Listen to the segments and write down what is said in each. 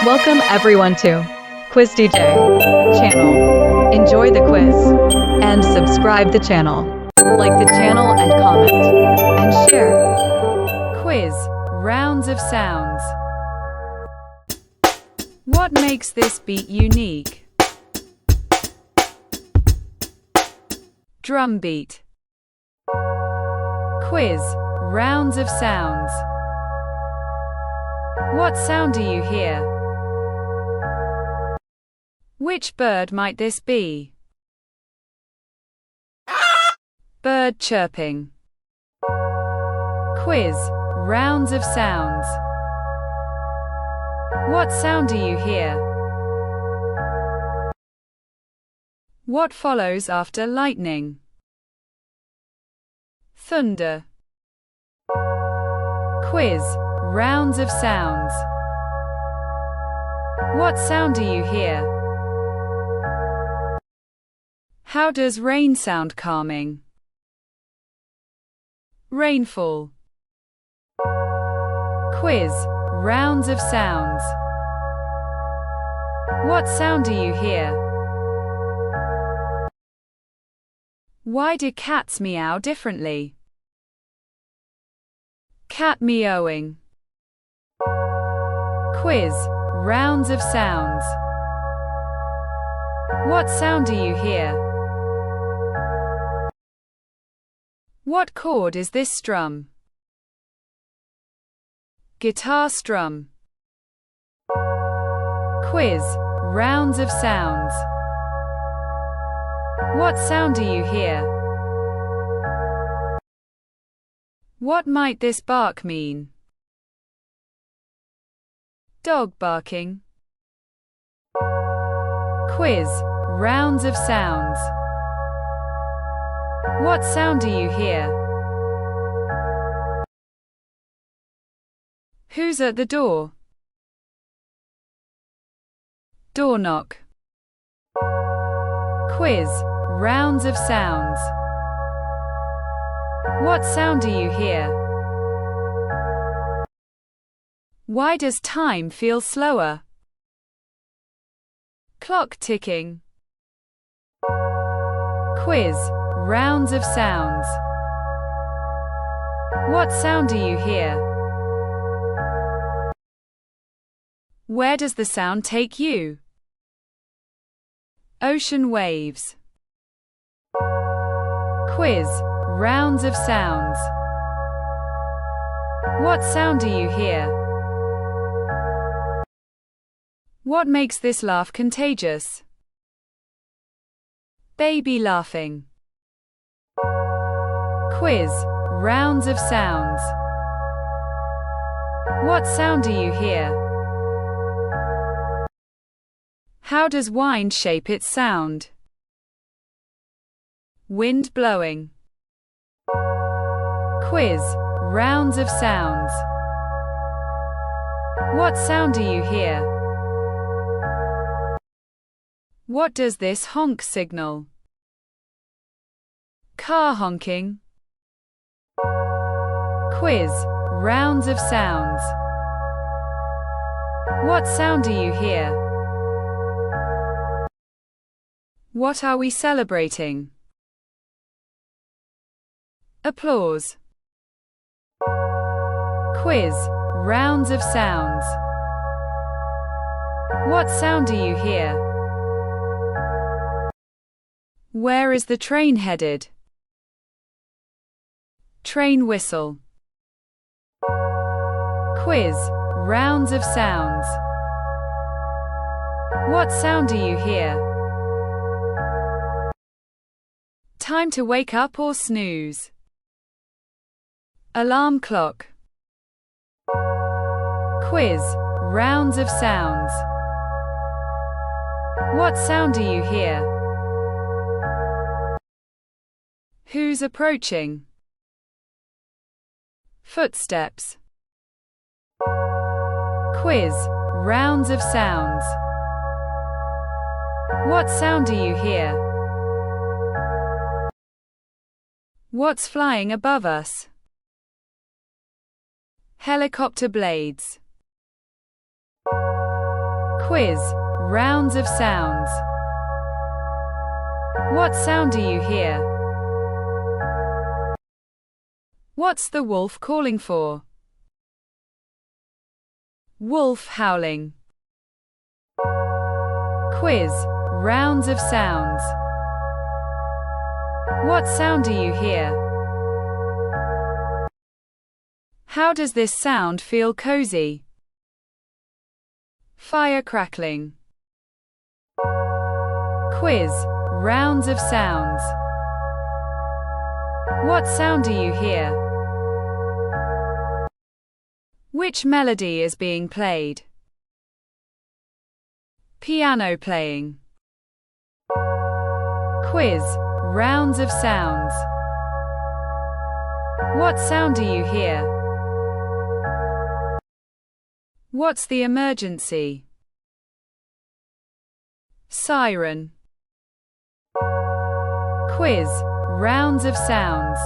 Welcome everyone to Quiz DJ channel. Enjoy the quiz and subscribe the channel. Like the channel and comment and share. Quiz, rounds of sounds. What makes this beat unique? Drum beat. Quiz, rounds of sounds. What sound do you hear? Which bird might this be? Bird chirping. Quiz, rounds of sounds. What sound do you hear? What follows after lightning? Thunder. Quiz, rounds of sounds. What sound do you hear? How does rain sound calming? Rainfall. Quiz, rounds of sounds. What sound do you hear? Why do cats meow differently? Cat meowing. Quiz, rounds of sounds. What sound do you hear? What chord is this strum? Guitar strum. Quiz, rounds of sounds. What sound do you hear? What might this bark mean? Dog barking. Quiz, rounds of sounds. What sound do you hear? Who's at the door? Door knock. Quiz, rounds of sounds. What sound do you hear? Why does time feel slower? Clock ticking. Quiz, rounds of sounds. What sound do you hear? Where does the sound take you? Ocean waves. Quiz, rounds of sounds. What sound do you hear? What makes this laugh contagious? Baby laughing. Quiz, rounds of sounds. What sound do you hear? How does wind shape its sound? Wind blowing. Quiz, rounds of sounds. What sound do you hear? What does this honk signal? Car honking. Quiz, rounds of sounds. What sound do you hear? What are we celebrating? Applause. Quiz, rounds of sounds. What sound do you hear? Where is the train headed? Train whistle. Quiz, rounds of sounds. What sound do you hear? Time to wake up or snooze? Alarm clock. Quiz, rounds of sounds. What sound do you hear? Who's approaching? Footsteps. Quiz, rounds of sounds. What sound do you hear? What's flying above us? Helicopter blades. Quiz. Rounds of sounds. What sound do you hear? What's the wolf calling for? Wolf howling. Quiz. Rounds of sounds. What sound do you hear? How does this sound feel cozy? Fire crackling. Quiz. Rounds of sounds. What sound do you hear? Which melody is being played? Piano playing. Quiz. Rounds of sounds. What sound do you hear? What's the emergency? Siren. Quiz. Rounds of sounds.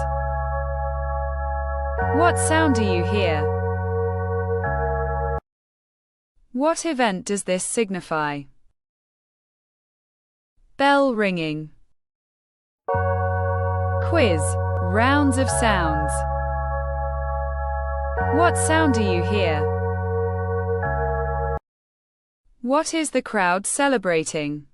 What sound do you hear? What event does this signify? Bell ringing. Quiz. Rounds of sounds. What sound do you hear? What is the crowd celebrating?